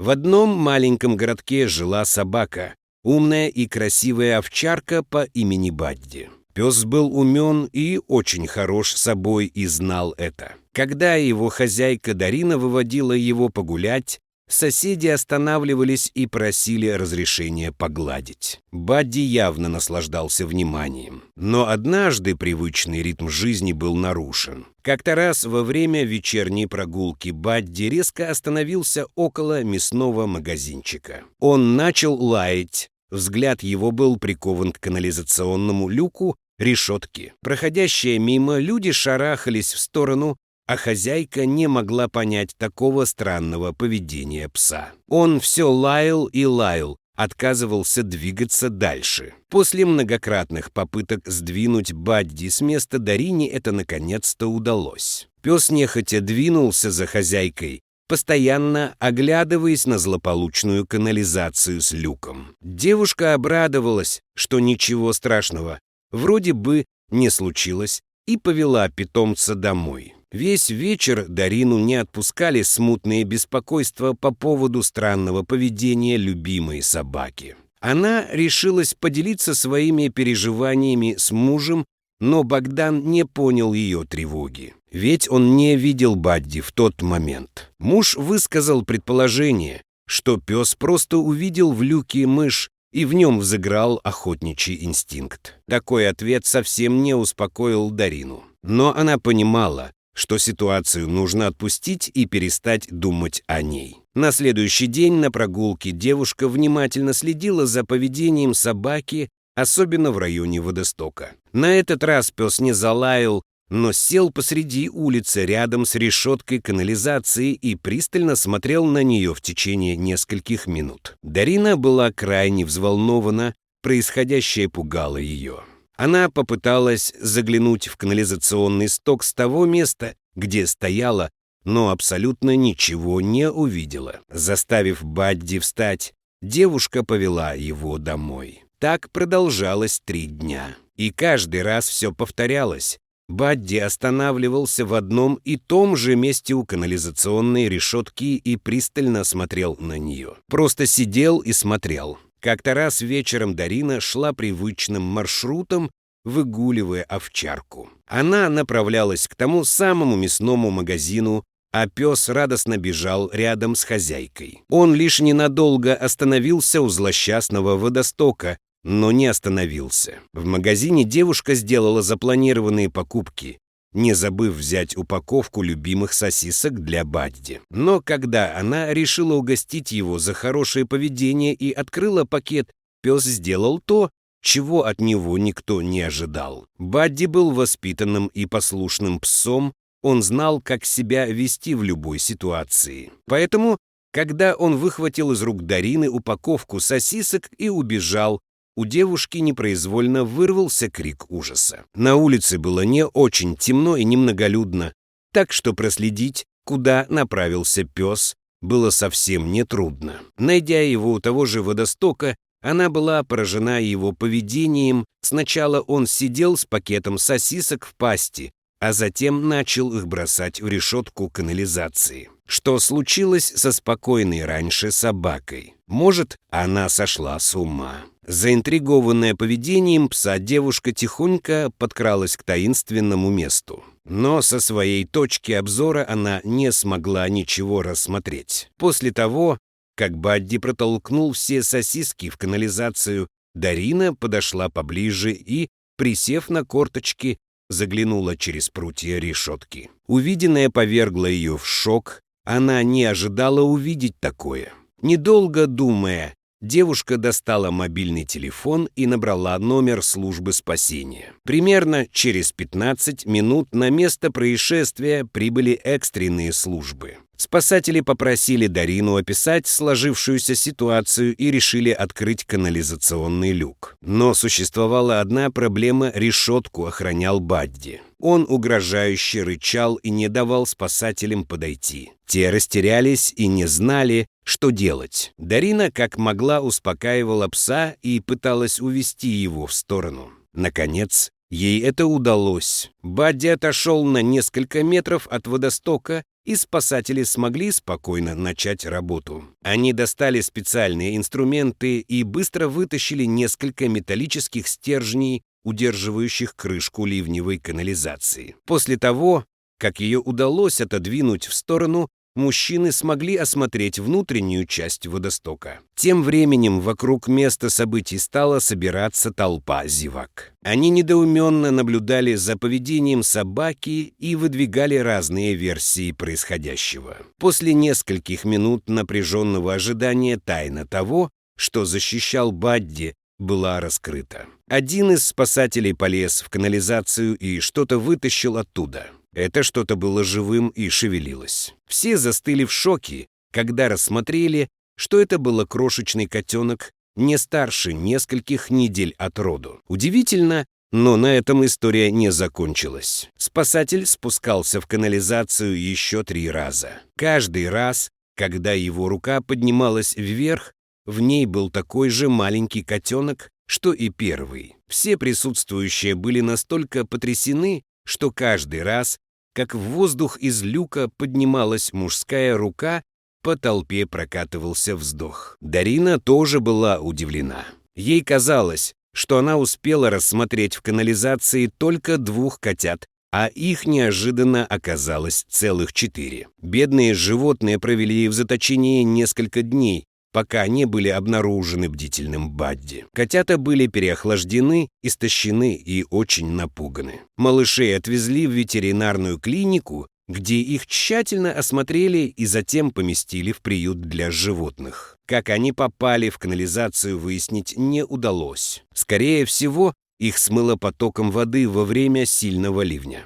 В одном маленьком городке жила собака, умная и красивая овчарка по имени Бадди. Пес был умен и очень хорош собой и знал это. Когда его хозяйка Дарина выводила его погулять, соседи останавливались и просили разрешения погладить. Бадди явно наслаждался вниманием. Но однажды привычный ритм жизни был нарушен. Как-то раз во время вечерней прогулки Бадди резко остановился около мясного магазинчика. Он начал лаять. Взгляд его был прикован к канализационному люку решетки. Проходящие мимо люди шарахались в сторону, а хозяйка не могла понять такого странного поведения пса. Он все лаял и лаял, отказывался двигаться дальше. После многократных попыток сдвинуть Бадди с места Дарине это наконец-то удалось. Пес нехотя двинулся за хозяйкой, постоянно оглядываясь на злополучную канализацию с люком. Девушка обрадовалась, что ничего страшного вроде бы не случилось, и повела питомца домой. Весь вечер Дарину не отпускали смутные беспокойства по поводу странного поведения любимой собаки. Она решилась поделиться своими переживаниями с мужем, но Богдан не понял ее тревоги. Ведь он не видел Бадди в тот момент. Муж высказал предположение, что пес просто увидел в люке мышь, и в нем взыграл охотничий инстинкт. Такой ответ совсем не успокоил Дарину. Но она понимала, что ситуацию нужно отпустить и перестать думать о ней. На следующий день на прогулке девушка внимательно следила за поведением собаки, особенно в районе водостока. На этот раз пес не залаял, но сел посреди улицы рядом с решеткой канализации и пристально смотрел на нее в течение нескольких минут. Дарина была крайне взволнована, происходящее пугало ее. Она попыталась заглянуть в канализационный сток с того места, где стояла, но абсолютно ничего не увидела. Заставив Бадди встать, девушка повела его домой. Так продолжалось 3 дня. И каждый раз все повторялось. Бадди останавливался в одном и том же месте у канализационной решетки и пристально смотрел на нее. Просто сидел и смотрел. Как-то раз вечером Дарина шла привычным маршрутом, выгуливая овчарку. Она направлялась к тому самому мясному магазину, а пес радостно бежал рядом с хозяйкой. Он лишь ненадолго остановился у злосчастного водостока, но не остановился. В магазине девушка сделала запланированные покупки, не забыв взять упаковку любимых сосисок для Бадди. Но когда она решила угостить его за хорошее поведение и открыла пакет, пес сделал то, чего от него никто не ожидал. Бадди был воспитанным и послушным псом, он знал, как себя вести в любой ситуации. Поэтому, когда он выхватил из рук Дарины упаковку сосисок и убежал, у девушки непроизвольно вырвался крик ужаса. На улице было не очень темно и немноголюдно, так что проследить, куда направился пес, было совсем нетрудно. Найдя его у того же водостока, она была поражена его поведением. Сначала он сидел с пакетом сосисок в пасти, а затем начал их бросать в решетку канализации. Что случилось со спокойной раньше собакой? Может, она сошла с ума? Заинтригованная поведением пса, девушка тихонько подкралась к таинственному месту. Но со своей точки обзора она не смогла ничего рассмотреть. После того, как Бадди протолкнул все сосиски в канализацию, Дарина подошла поближе и, присев на корточки, заглянула через прутья решетки. Увиденное повергло ее в шок. Она не ожидала увидеть такое. Недолго думая, девушка достала мобильный телефон и набрала номер службы спасения. Примерно через 15 минут на место происшествия прибыли экстренные службы. Спасатели попросили Дарину описать сложившуюся ситуацию и решили открыть канализационный люк. Но существовала одна проблема — решетку охранял Бадди. Он угрожающе рычал и не давал спасателям подойти. Те растерялись и не знали, что делать. Дарина как могла успокаивала пса и пыталась увести его в сторону. Наконец, ей это удалось. Бадди отошел на несколько метров от водостока и спасатели смогли спокойно начать работу. Они достали специальные инструменты и быстро вытащили несколько металлических стержней, удерживающих крышку ливневой канализации. После того, как ее удалось отодвинуть в сторону, мужчины смогли осмотреть внутреннюю часть водостока. Тем временем вокруг места событий стала собираться толпа зевак. Они недоуменно наблюдали за поведением собаки и выдвигали разные версии происходящего. После нескольких минут напряженного ожидания тайна того, что защищал Бадди, была раскрыта. Один из спасателей полез в канализацию и что-то вытащил оттуда. Это что-то было живым и шевелилось. Все застыли в шоке, когда рассмотрели, что это был крошечный котенок, не старше нескольких недель от роду. Удивительно, но на этом история не закончилась. Спасатель спускался в канализацию еще 3 раза. Каждый раз, когда его рука поднималась вверх, в ней был такой же маленький котенок, что и первый. Все присутствующие были настолько потрясены, что каждый раз, как в воздух из люка поднималась мужская рука, по толпе прокатывался вздох. Дарина тоже была удивлена. Ей казалось, что она успела рассмотреть в канализации только 2 котят, а их неожиданно оказалось целых 4. Бедные животные провели в заточении несколько дней, пока не были обнаружены бдительным Бадди. Котята были переохлаждены, истощены и очень напуганы. Малышей отвезли в ветеринарную клинику, где их тщательно осмотрели и затем поместили в приют для животных. Как они попали в канализацию, выяснить не удалось. Скорее всего, их смыло потоком воды во время сильного ливня.